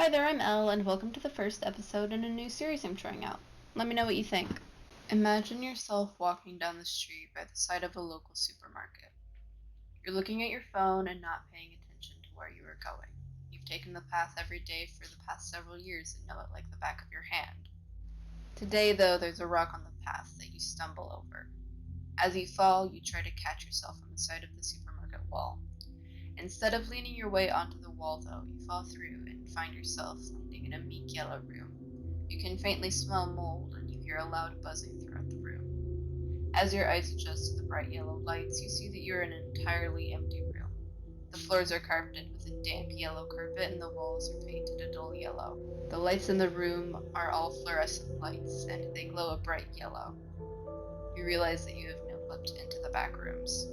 Hi there, I'm Elle, and welcome to the first episode in a new series I'm trying out. Let me know what you think. Imagine yourself walking down the street by the side of a local supermarket. You're looking at your phone and not paying attention to where you are going. You've taken the path every day for the past several years and know it like the back of your hand. Today, though, there's a rock on the path that you stumble over. As you fall, you try to catch yourself on the side of the supermarket wall. Instead of leaning your way onto the wall, though, you fall through and find yourself landing in a meek yellow room. You can faintly smell mold, and you hear a loud buzzing throughout the room. As your eyes adjust to the bright yellow lights, you see that you're in an entirely empty room. The floors are carpeted with a damp yellow carpet, and the walls are painted a dull yellow. The lights in the room are all fluorescent lights, and they glow a bright yellow. You realize that you have now slipped into the back rooms.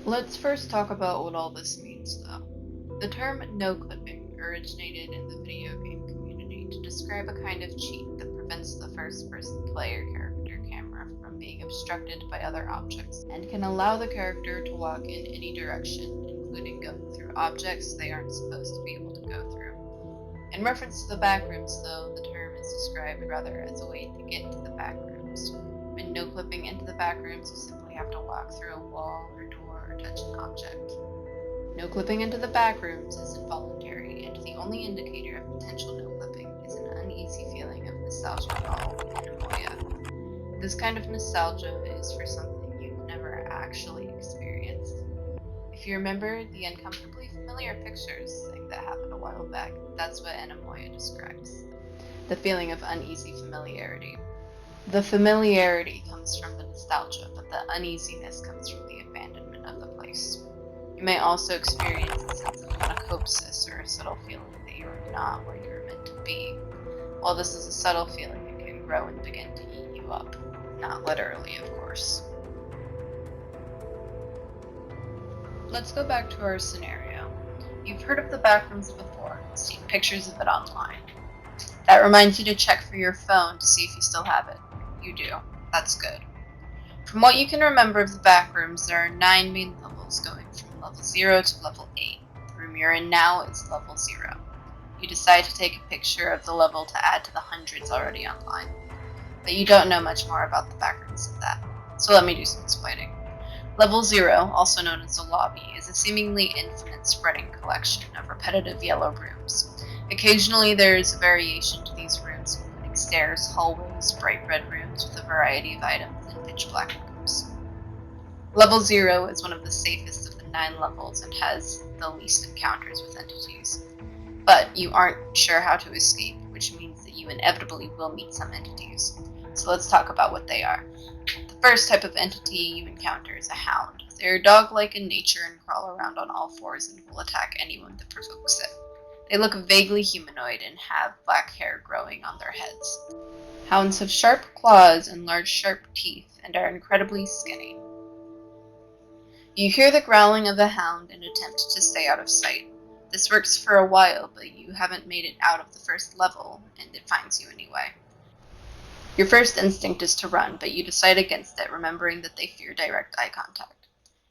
Let's first talk about what all this means, though. The term no-clipping originated in the video game community to describe a kind of cheat that prevents the first-person player character camera from being obstructed by other objects, and can allow the character to walk in any direction, including going through objects they aren't supposed to be able to go through. In reference to the backrooms, though, the term is described rather as a way to get to the backrooms. When no-clipping into the backrooms, you simply have to walk through a wall or door or touch an object. No-clipping into the backrooms is involuntary, and the only indicator of potential no-clipping is an uneasy feeling of nostalgia called anemoia. This kind of nostalgia is for something you've never actually experienced. If you remember the uncomfortably familiar pictures thing that happened a while back, that's what anemoia describes. The feeling of uneasy familiarity. The familiarity comes from the nostalgia, but the uneasiness comes from the abandonment of the place. You may also experience a sense of anacopsis, or a subtle feeling that you are not where you are meant to be. While this is a subtle feeling, it can grow and begin to eat you up. Not literally, of course. Let's go back to our scenario. You've heard of the backrooms before, seen pictures of it online. That reminds you to check for your phone to see if you still have it. You do. That's good. From what you can remember of the backrooms, there are 9 main levels going from level 0 to level 8. The room you're in now is level 0. You decide to take a picture of the level to add to the hundreds already online. But you don't know much more about the backrooms than that, so let me do some explaining. Level 0, also known as the lobby, is a seemingly infinite spreading collection of repetitive yellow rooms. Occasionally there is a variation to these rooms, including stairs, hallways, bright red rooms with a variety of items, and pitch black rooms. Level 0 is one of the safest of the 9 levels and has the least encounters with entities. But you aren't sure how to escape, which means that you inevitably will meet some entities. So let's talk about what they are. The first type of entity you encounter is a hound. They are dog-like in nature and crawl around on all fours and will attack anyone that provokes it. They look vaguely humanoid and have black hair growing on their heads. Hounds have sharp claws and large sharp teeth and are incredibly skinny. You hear the growling of the hound and attempt to stay out of sight. This works for a while, but you haven't made it out of the first level, and it finds you anyway. Your first instinct is to run, but you decide against it, remembering that they fear direct eye contact.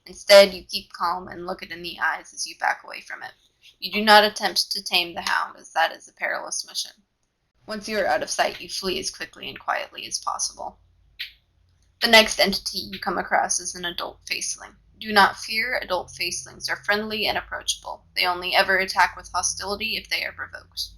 Instead, you keep calm and look it in the eyes as you back away from it. You do not attempt to tame the hound, as that is a perilous mission. Once you are out of sight, you flee as quickly and quietly as possible. The next entity you come across is an adult faceling. Do not fear, adult facelings are friendly and approachable. They only ever attack with hostility if they are provoked.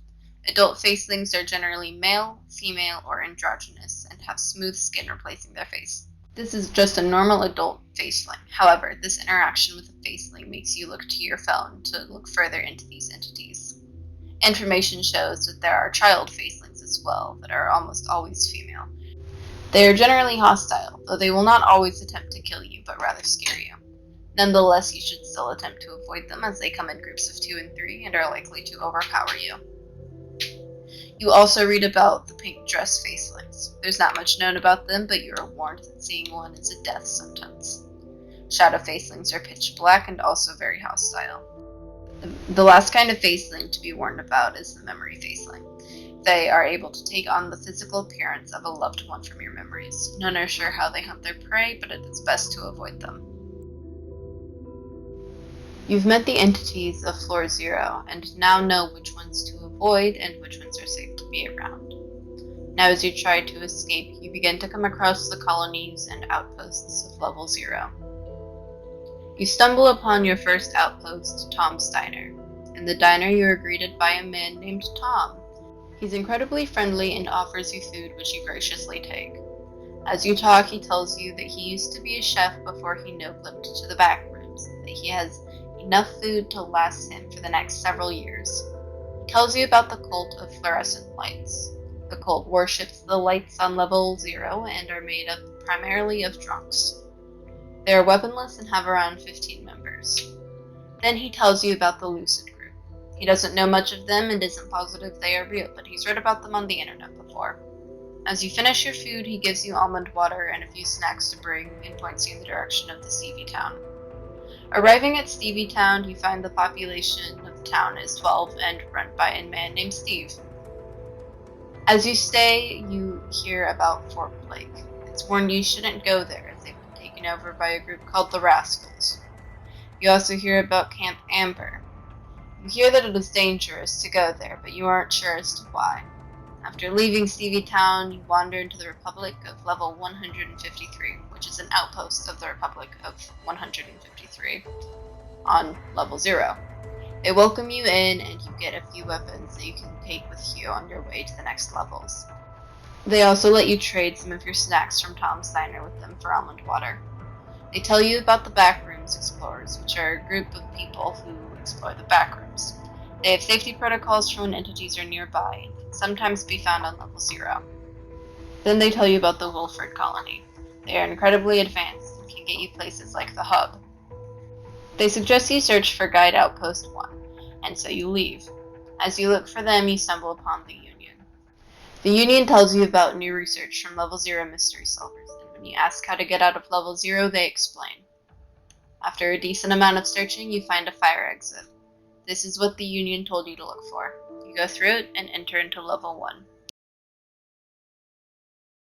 Adult facelings are generally male, female, or androgynous, and have smooth skin replacing their face. This is just a normal adult faceling. However, this interaction with a faceling makes you look to your phone to look further into these entities. Information shows that there are child facelings as well, that are almost always female. They are generally hostile, though they will not always attempt to kill you, but rather scare you. Nonetheless, you should still attempt to avoid them, as they come in groups of 2 and 3 and are likely to overpower you. You also read about the pink dress facelings. There's not much known about them, but you are warned that seeing one is a death sentence. Shadow facelings are pitch black and also very hostile. The last kind of faceling to be warned about is the memory faceling. They are able to take on the physical appearance of a loved one from your memories. None are sure how they hunt their prey, but it is best to avoid them. You've met the entities of Floor Zero, and now know which ones to avoid and which ones are safe to be around. Now as you try to escape, you begin to come across the colonies and outposts of Level 0. You stumble upon your first outpost, Tom's Diner. In the diner you are greeted by a man named Tom. He's incredibly friendly and offers you food, which you graciously take. As you talk, he tells you that he used to be a chef before he no-clipped to the Backrooms, that he has enough food to last him for the next several years. He tells you about the cult of fluorescent lights. The cult worships the lights on Level 0 and are made up primarily of drunks. They are weaponless and have around 15 members. Then he tells you about the Lucid Group. He doesn't know much of them and isn't positive they are real, but he's read about them on the internet before. As you finish your food, he gives you almond water and a few snacks to bring and points you in the direction of the Stevie Town. Arriving at Stevie Town, you find the population of the town is 12 and run by a man named Steve. As you stay, you hear about Fort Blake. It's warned you shouldn't go there as they've been taken over by a group called the Rascals. You also hear about Camp Amber. You hear that it is dangerous to go there, but you aren't sure as to why. After leaving Stevie Town, you wander into the Republic of Level 153, which is an outpost of the Republic of 153 on Level 0. They welcome you in, and you get a few weapons that you can take with you on your way to the next levels. They also let you trade some of your snacks from Tom's Diner with them for almond water. They tell you about the Backrooms Explorers, which are a group of people who explore the Backrooms. They have safety protocols for when entities are nearby and can sometimes be found on Level 0. Then they tell you about the Wilford Colony. They are incredibly advanced and can get you places like the Hub. They suggest you search for Guide Outpost 1, and so you leave. As you look for them, you stumble upon the Union. The Union tells you about new research from Level 0 mystery solvers, and when you ask how to get out of Level 0, they explain. After a decent amount of searching, you find a fire exit. This is what the Union told you to look for. You go through it and enter into Level 1.